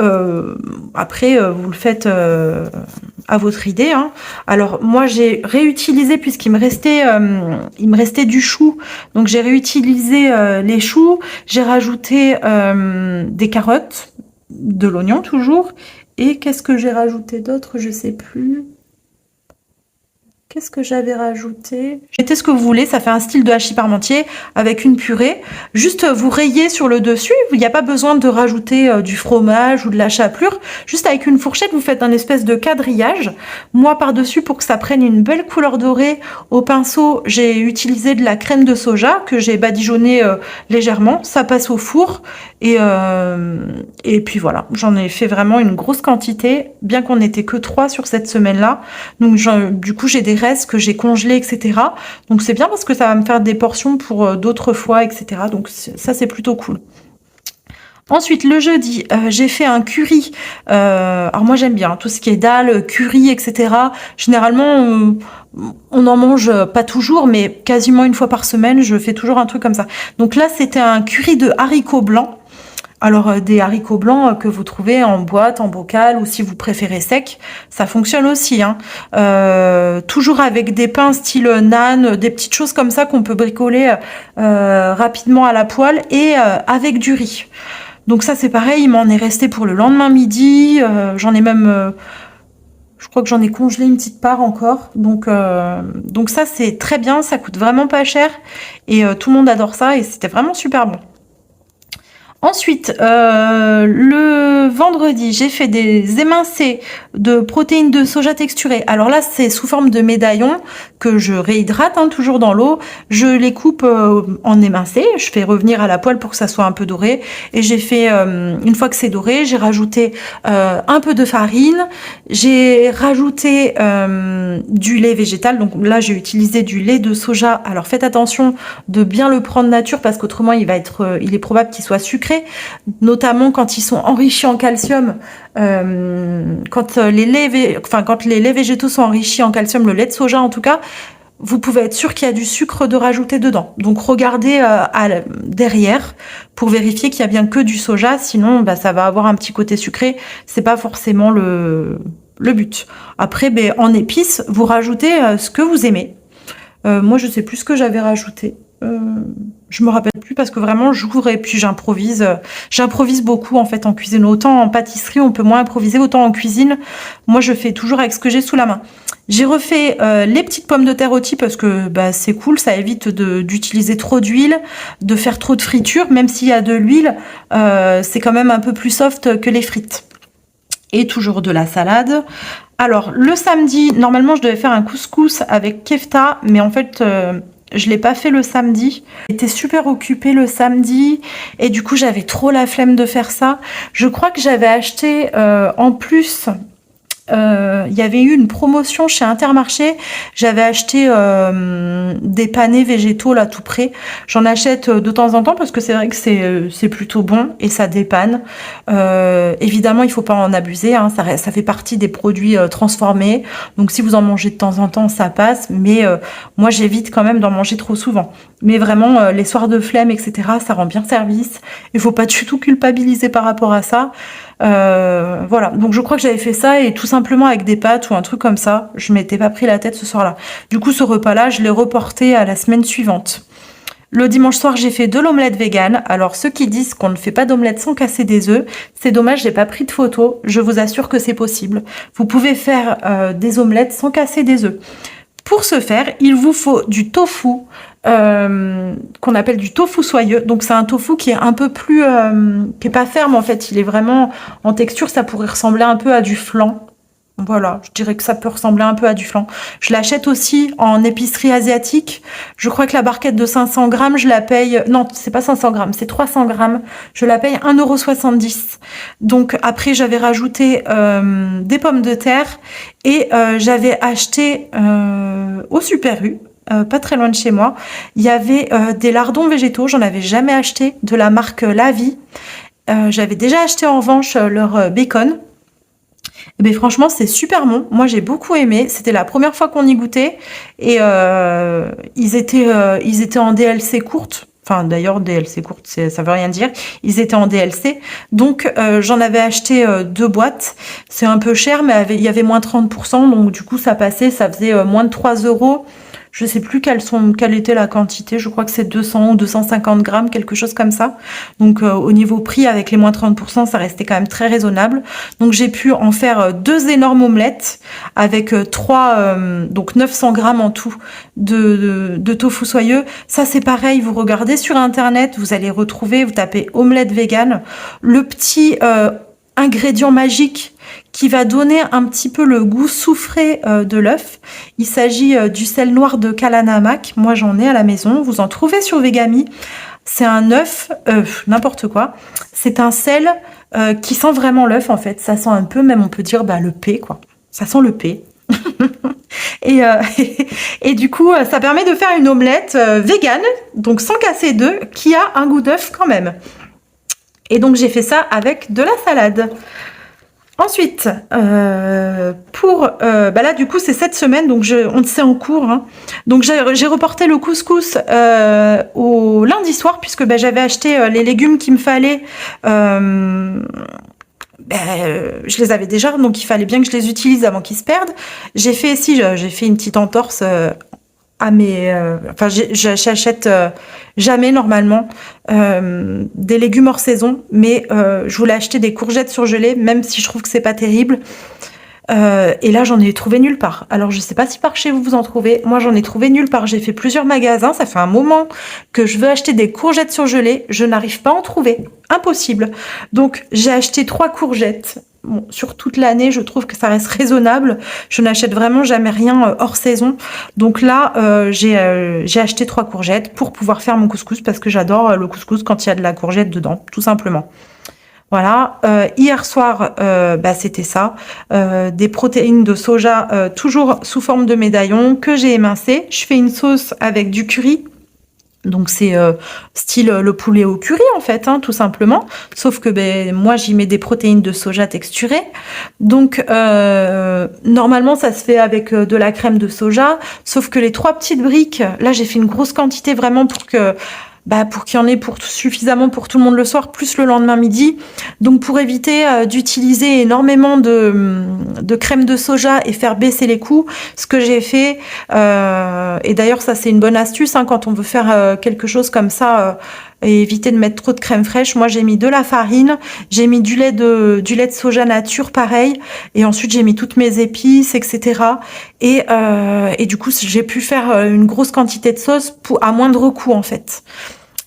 après, vous le faites à votre idée. Hein. Alors, moi, j'ai réutilisé, puisqu'il me restait du chou. Donc, j'ai réutilisé les choux. J'ai rajouté des carottes, de l'oignon toujours. Et qu'est-ce que j'ai rajouté d'autre? Je sais plus. Qu'est-ce que j'avais rajouté? Mettez ce que vous voulez, ça fait un style de hachis parmentier avec une purée. Juste vous rayez sur le dessus, il n'y a pas besoin de rajouter du fromage ou de la chapelure. Juste avec une fourchette, vous faites un espèce de quadrillage. Moi, par-dessus, pour que ça prenne une belle couleur dorée, au pinceau, j'ai utilisé de la crème de soja que j'ai badigeonnée légèrement. Ça passe au four et puis voilà, j'en ai fait vraiment une grosse quantité, bien qu'on n'était que 3 sur cette semaine-là. Donc du coup, j'ai des restes que j'ai congelés, etc. Donc c'est bien parce que ça va me faire des portions pour d'autres fois, etc. Donc ça, c'est plutôt cool. Ensuite, le jeudi, j'ai fait un curry. Alors moi, j'aime bien tout ce qui est dalle, curry, etc. Généralement, on en mange pas toujours, mais quasiment une fois par semaine, je fais toujours un truc comme ça. Donc là, c'était un curry de haricots blancs. Alors des haricots blancs que vous trouvez en boîte, en bocal ou si vous préférez sec, ça fonctionne aussi. Hein. Toujours avec des pains style naan, des petites choses comme ça qu'on peut bricoler rapidement à la poêle et avec du riz. Donc ça c'est pareil, il m'en est resté pour le lendemain midi. J'en ai même, je crois que j'en ai congelé une petite part encore. Donc ça c'est très bien, ça coûte vraiment pas cher et tout le monde adore ça et c'était vraiment super bon. Ensuite, le vendredi, j'ai fait des émincés de protéines de soja texturées. Alors là, c'est sous forme de médaillons que je réhydrate toujours dans l'eau. Je les coupe en émincés. Je fais revenir à la poêle pour que ça soit un peu doré. Et j'ai fait, une fois que c'est doré, j'ai rajouté un peu de farine. J'ai rajouté du lait végétal. Donc là, j'ai utilisé du lait de soja. Alors faites attention de bien le prendre nature parce qu'autrement, il est probable qu'il soit sucré. Notamment quand ils sont enrichis en calcium, quand les laits végétaux sont enrichis en calcium, le lait de soja en tout cas, vous pouvez être sûr qu'il y a du sucre de rajouter dedans. Donc regardez derrière pour vérifier qu'il y a bien que du soja, sinon ça va avoir un petit côté sucré, c'est pas forcément le but. Après, en épices, vous rajoutez ce que vous aimez. Moi je sais plus ce que j'avais rajouté. Je me rappelle plus parce que vraiment j'ouvre et puis j'improvise. J'improvise beaucoup en fait en cuisine. Autant en pâtisserie on peut moins improviser, autant en cuisine, moi je fais toujours avec ce que j'ai sous la main. J'ai refait les petites pommes de terre rôties parce que c'est cool, ça évite d'utiliser trop d'huile, de faire trop de friture, même s'il y a de l'huile, c'est quand même un peu plus soft que les frites. Et toujours de la salade. Alors le samedi, normalement je devais faire un couscous avec kefta, mais en fait je l'ai pas fait le samedi. J'étais super occupée le samedi et du coup, j'avais trop la flemme de faire ça. Je crois que j'avais acheté en plus, Il y avait eu une promotion chez Intermarché. J'avais acheté des panais végétaux là tout près. J'en achète de temps en temps parce que c'est vrai que c'est plutôt bon et ça dépanne. Évidemment, il faut pas en abuser, hein. Ça fait partie des produits transformés. Donc si vous en mangez de temps en temps, ça passe. Mais moi, j'évite quand même d'en manger trop souvent. Mais vraiment, les soirs de flemme, etc., ça rend bien service. Il faut pas du tout culpabiliser par rapport à ça. Voilà, donc je crois que j'avais fait ça et tout simplement avec des pâtes ou un truc comme ça. Je m'étais pas pris la tête ce soir-là. Du coup, ce repas-là, je l'ai reporté à la semaine suivante. Le dimanche soir, j'ai fait de l'omelette végane. Alors, ceux qui disent qu'on ne fait pas d'omelette sans casser des œufs, c'est dommage, j'ai pas pris de photo. Je vous assure que c'est possible. Vous pouvez faire des omelettes sans casser des œufs. Pour ce faire, il vous faut du tofu, qu'on appelle du tofu soyeux. Donc c'est un tofu qui est un peu plus, qui est pas ferme en fait. Il est vraiment en texture, ça pourrait ressembler un peu à du flan. Voilà, je dirais que ça peut ressembler un peu à du flan. Je l'achète aussi en épicerie asiatique. Je crois que la barquette de 500 grammes, je la paye... Non, c'est pas 500 grammes, c'est 300 grammes. Je la paye 1,70 €. Donc après, j'avais rajouté des pommes de terre et j'avais acheté au Super U, pas très loin de chez moi, il y avait des lardons végétaux. J'en avais jamais acheté, de la marque La Vie. J'avais déjà acheté en revanche leur bacon. Et bien franchement, c'est super bon. Moi, j'ai beaucoup aimé. C'était la première fois qu'on y goûtait. Et ils étaient en DLC courte. Enfin, d'ailleurs, DLC courte, ça veut rien dire. Ils étaient en DLC. Donc, j'en avais acheté 2 boîtes. C'est un peu cher, mais il y avait moins 30%. Donc, du coup, ça passait. Ça faisait moins de 3 €. Je sais plus quelle était la quantité. Je crois que c'est 200 ou 250 grammes, quelque chose comme ça. Donc, au niveau prix, avec les moins 30%, ça restait quand même très raisonnable. Donc, j'ai pu en faire 2 énormes omelettes avec donc 900 grammes en tout de tofu soyeux. Ça, c'est pareil. Vous regardez sur Internet, vous allez retrouver, vous tapez omelette végane. Le petit ingrédient magique qui va donner un petit peu le goût soufré de l'œuf. Il s'agit du sel noir de Kalanamak. Moi, j'en ai à la maison. Vous en trouvez sur Vegami. C'est un œuf, n'importe quoi. C'est un sel qui sent vraiment l'œuf, en fait. Ça sent un peu, même on peut dire, le P, quoi. Ça sent le P. et, et du coup, ça permet de faire une omelette végane, donc sans casser d'œufs, qui a un goût d'œuf quand même. Et donc, j'ai fait ça avec de la salade. Ensuite, là du coup c'est cette semaine, donc c'est en cours, hein. Donc j'ai reporté le couscous au lundi soir puisque j'avais acheté les légumes qu'il me fallait. Je les avais déjà, donc il fallait bien que je les utilise avant qu'ils se perdent. J'ai fait une petite entorse à mes... Enfin, j'achète jamais normalement des légumes hors saison, mais je voulais acheter des courgettes surgelées, même si je trouve que c'est pas terrible. Et là, j'en ai trouvé nulle part. Alors, je sais pas si par chez vous, vous en trouvez. Moi, j'en ai trouvé nulle part. J'ai fait plusieurs magasins. Ça fait un moment que je veux acheter des courgettes surgelées. Je n'arrive pas à en trouver. Impossible. Donc, j'ai acheté 3 courgettes. Bon, sur toute l'année, je trouve que ça reste raisonnable. Je n'achète vraiment jamais rien hors saison. Donc là, j'ai acheté 3 courgettes pour pouvoir faire mon couscous parce que j'adore le couscous quand il y a de la courgette dedans, tout simplement. Voilà, hier soir, c'était ça, des protéines de soja, toujours sous forme de médaillon, que j'ai émincé. Je fais une sauce avec du curry. Donc c'est style le poulet au curry en fait, hein, tout simplement. Sauf que moi j'y mets des protéines de soja texturées. Donc normalement ça se fait avec de la crème de soja. Sauf que les 3 petites briques, là j'ai fait une grosse quantité vraiment pour qu'il y en ait suffisamment pour tout le monde le soir, plus le lendemain midi. Donc pour éviter d'utiliser énormément de crème de soja et faire baisser les coûts, ce que j'ai fait, et d'ailleurs ça c'est une bonne astuce, hein, quand on veut faire quelque chose comme ça, et éviter de mettre trop de crème fraîche. Moi j'ai mis de la farine, j'ai mis du lait de soja nature pareil, et ensuite j'ai mis toutes mes épices, etc. Et du coup j'ai pu faire une grosse quantité de sauce à moindre coût en fait.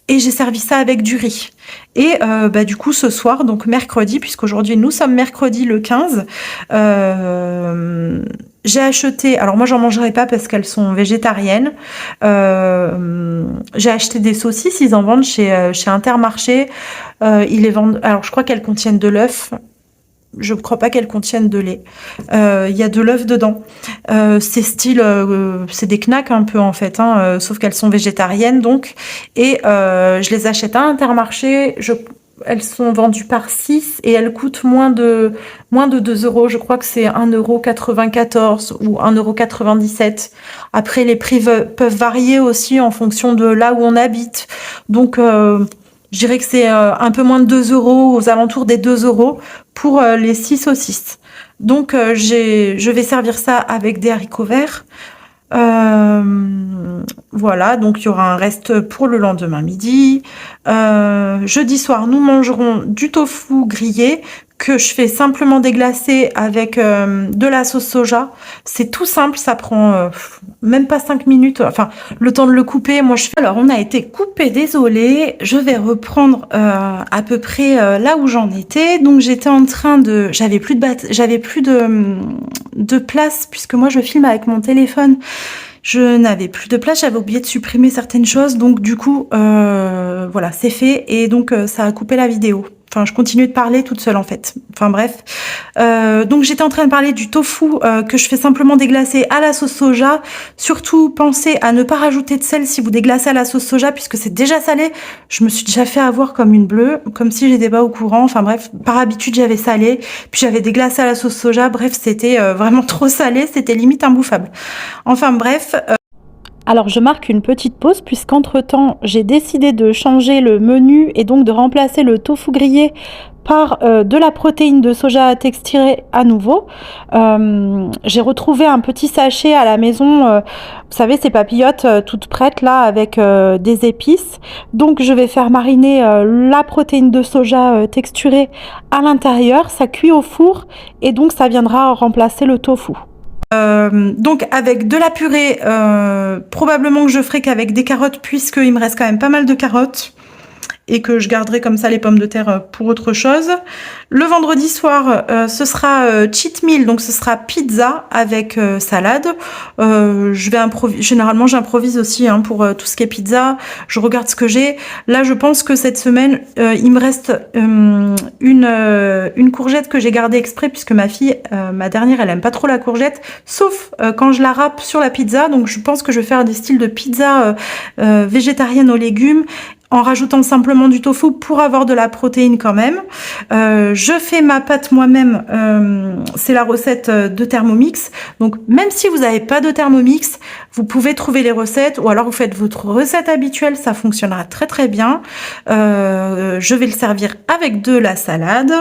Et j'ai servi ça avec du riz. Et du coup ce soir, donc mercredi, puisqu'aujourd'hui nous sommes mercredi le 15, j'ai acheté, alors moi j'en mangerai pas parce qu'elles sont végétariennes, j'ai acheté des saucisses, ils en vendent chez Intermarché, ils les vendent, alors je crois qu'elles contiennent de l'œuf, Je ne crois pas qu'elles contiennent de lait. Il y a de l'œuf dedans. C'est style, c'est des knacks un peu en fait, hein, sauf qu'elles sont végétariennes donc. Et je les achète à Intermarché. Elles sont vendues par 6 et elles coûtent moins de 2 euros. Je crois que c'est 1,94 € ou 1,97 €. Après, les prix peuvent varier aussi en fonction de là où on habite. Donc, je dirais que c'est un peu moins de 2 euros, aux alentours des 2 euros pour les 6 saucisses. Donc, je vais servir ça avec des haricots verts. Voilà, donc il y aura un reste pour le lendemain midi. Jeudi soir, nous mangerons du tofu grillé que je fais simplement déglacer avec de la sauce soja. C'est tout simple, ça prend même pas 5 minutes, enfin le temps de le couper. Moi je fais. Alors on a été coupé, désolé. Je vais reprendre à peu près là où j'en étais. Donc j'étais en train de, j'avais plus de place puisque moi je filme avec mon téléphone. Je n'avais plus de place, j'avais oublié de supprimer certaines choses, donc du coup, voilà, c'est fait, et donc ça a coupé la vidéo. Enfin, je continuais de parler toute seule en fait. Enfin bref. Donc j'étais en train de parler du tofu que je fais simplement déglacer à la sauce soja. Surtout, pensez à ne pas rajouter de sel si vous déglacez à la sauce soja puisque c'est déjà salé. Je me suis déjà fait avoir comme une bleue, comme si j'étais pas au courant. Enfin bref, par habitude j'avais salé, puis j'avais déglacé à la sauce soja. Bref, c'était vraiment trop salé, c'était limite imbouffable. Enfin bref. Alors je marque une petite pause puisqu'entre-temps j'ai décidé de changer le menu et donc de remplacer le tofu grillé par de la protéine de soja texturée à nouveau. J'ai retrouvé un petit sachet à la maison, vous savez ces papillotes toutes prêtes là avec des épices. Donc je vais faire mariner la protéine de soja texturée à l'intérieur, ça cuit au four et donc ça viendra remplacer le tofu. Donc avec de la purée, probablement que je ferai qu'avec des carottes puisqu'il me reste quand même pas mal de carottes et que je garderai comme ça les pommes de terre pour autre chose. Le vendredi soir, ce sera cheat meal, donc ce sera pizza avec salade. Généralement j'improvise aussi hein, pour tout ce qui est pizza. Je regarde ce que j'ai. Là, je pense que cette semaine, il me reste une courgette que j'ai gardée exprès puisque ma fille, ma dernière, elle aime pas trop la courgette, sauf quand je la râpe sur la pizza. Donc je pense que je vais faire des styles de pizza végétarienne aux légumes en rajoutant simplement du tofu pour avoir de la protéine quand même. Je fais ma pâte moi-même, c'est la recette de Thermomix. Donc même si vous n'avez pas de Thermomix, vous pouvez trouver les recettes ou alors vous faites votre recette habituelle, ça fonctionnera très très bien. Je vais le servir avec de la salade.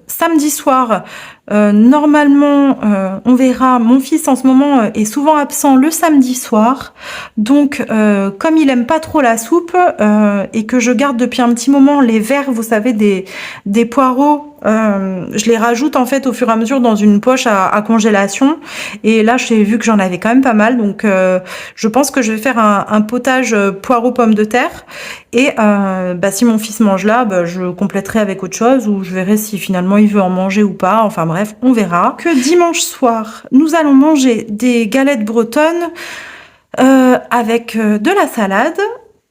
Samedi soir, normalement, on verra. Mon fils en ce moment est souvent absent le samedi soir, donc comme il aime pas trop la soupe et que je garde depuis un petit moment les verres, vous savez, des poireaux. Je les rajoute en fait au fur et à mesure dans une poche à congélation et là j'ai vu que j'en avais quand même pas mal, donc je pense que je vais faire un potage poireaux pommes de terre et si mon fils mange là, je compléterai avec autre chose ou je verrai si finalement il veut en manger ou pas. Enfin bref, on verra. Que dimanche soir, nous allons manger des galettes bretonnes avec de la salade.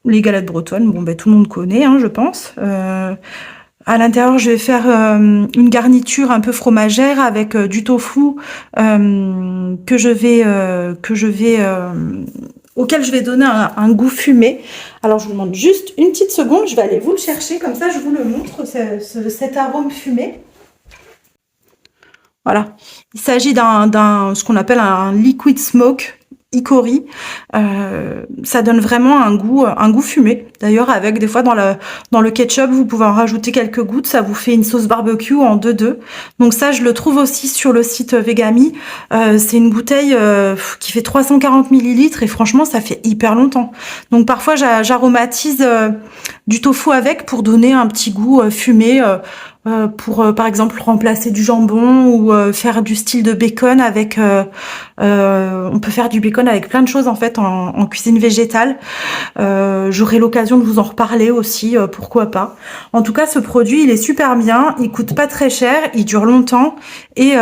Les galettes bretonnes, bon tout le monde connaît, hein, je pense. À l'intérieur, je vais faire une garniture un peu fromagère avec du tofu auquel je vais donner un goût fumé. Alors, je vous demande juste une petite seconde. Je vais aller vous le chercher. Comme ça, je vous le montre, cet arôme fumé. Voilà. Il s'agit ce qu'on appelle un liquid smoke. Icori, ça donne vraiment un goût fumé. D'ailleurs, avec des fois dans le ketchup, vous pouvez en rajouter quelques gouttes, ça vous fait une sauce barbecue en 2-2. Donc ça, je le trouve aussi sur le site Vegami. C'est une bouteille qui fait 340 millilitres et franchement, ça fait hyper longtemps. Donc parfois, j'aromatise du tofu avec pour donner un petit goût fumé. Pour par exemple remplacer du jambon ou faire du style de bacon avec on peut faire du bacon avec plein de choses en fait en cuisine végétale. J'aurai l'occasion de vous en reparler aussi, pourquoi pas. En tout cas, ce produit il est super bien, il coûte pas très cher, il dure longtemps et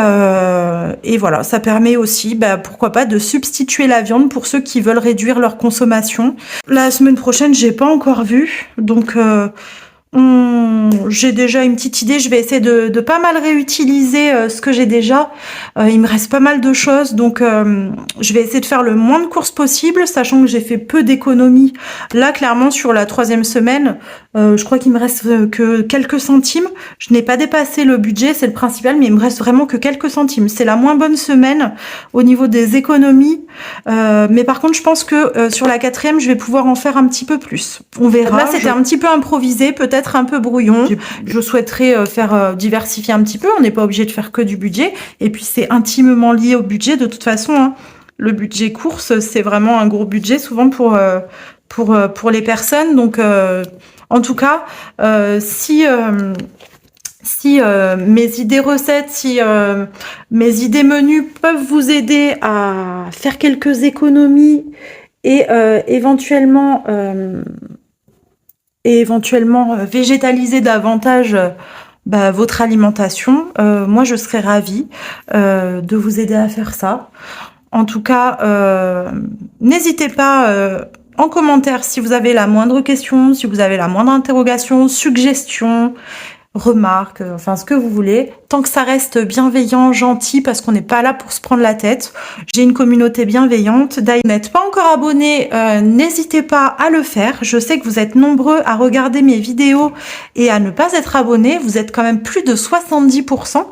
voilà, ça permet aussi pourquoi pas de substituer la viande pour ceux qui veulent réduire leur consommation. La semaine prochaine j'ai pas encore vu, donc J'ai déjà une petite idée, je vais essayer de pas mal réutiliser ce que j'ai déjà. Il me reste pas mal de choses, donc je vais essayer de faire le moins de courses possible, sachant que j'ai fait peu d'économies. Là, clairement, sur la 3e semaine, je crois qu'il me reste que quelques centimes. Je n'ai pas dépassé le budget, c'est le principal, mais il me reste vraiment que quelques centimes. C'est la moins bonne semaine au niveau des économies. Mais par contre, je pense que sur la 4e, je vais pouvoir en faire un petit peu plus. On verra. Là, c'était un petit peu improvisé, peut-être un peu brouillon. Je souhaiterais faire diversifier un petit peu. On n'est pas obligé de faire que du budget. Et puis, c'est intimement lié au budget de toute façon, hein. Le budget course, c'est vraiment un gros budget souvent pour les personnes. Donc, en tout cas, si mes idées recettes, si mes idées menus peuvent vous aider à faire quelques économies et éventuellement végétaliser davantage votre alimentation, moi je serais ravie de vous aider à faire ça. En tout cas, n'hésitez pas en commentaire si vous avez la moindre question, si vous avez la moindre interrogation, suggestion, remarques, enfin ce que vous voulez, tant que ça reste bienveillant, gentil, parce qu'on n'est pas là pour se prendre la tête. J'ai une communauté bienveillante. D'ailleurs, si vous n'êtes pas encore abonné, n'hésitez pas à le faire. Je sais que vous êtes nombreux à regarder mes vidéos et à ne pas être abonnés. Vous êtes quand même plus de 70%.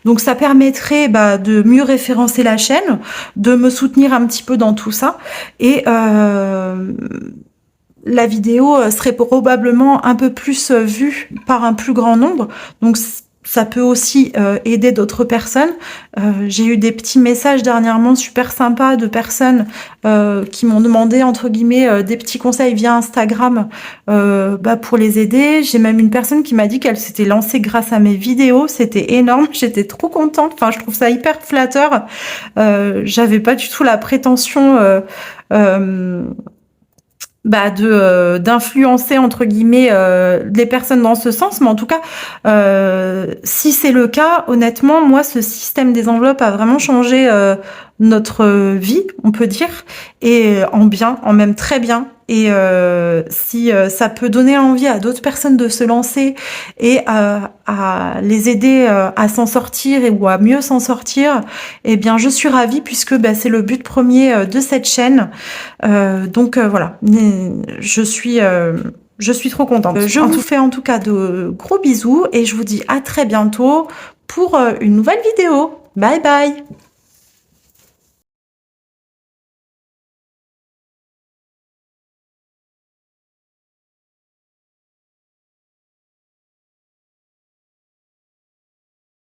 Donc ça permettrait de mieux référencer la chaîne, de me soutenir un petit peu dans tout ça. Et la vidéo serait probablement un peu plus vue par un plus grand nombre. Donc, ça peut aussi aider d'autres personnes. J'ai eu des petits messages dernièrement super sympas de personnes qui m'ont demandé, entre guillemets, des petits conseils via Instagram pour les aider. J'ai même une personne qui m'a dit qu'elle s'était lancée grâce à mes vidéos. C'était énorme. J'étais trop contente. Enfin, je trouve ça hyper flatteur. J'avais pas du tout la prétention d'influencer entre guillemets les personnes dans ce sens, mais en tout cas si c'est le cas, honnêtement moi ce système des enveloppes a vraiment changé notre vie, on peut dire, et en bien, en même très bien. Et si ça peut donner envie à d'autres personnes de se lancer et à les aider à s'en sortir ou à mieux s'en sortir, eh bien je suis ravie puisque c'est le but premier de cette chaîne. Donc voilà, je suis trop contente. Je vous fais en tout cas de gros bisous et je vous dis à très bientôt pour une nouvelle vidéo. Bye bye!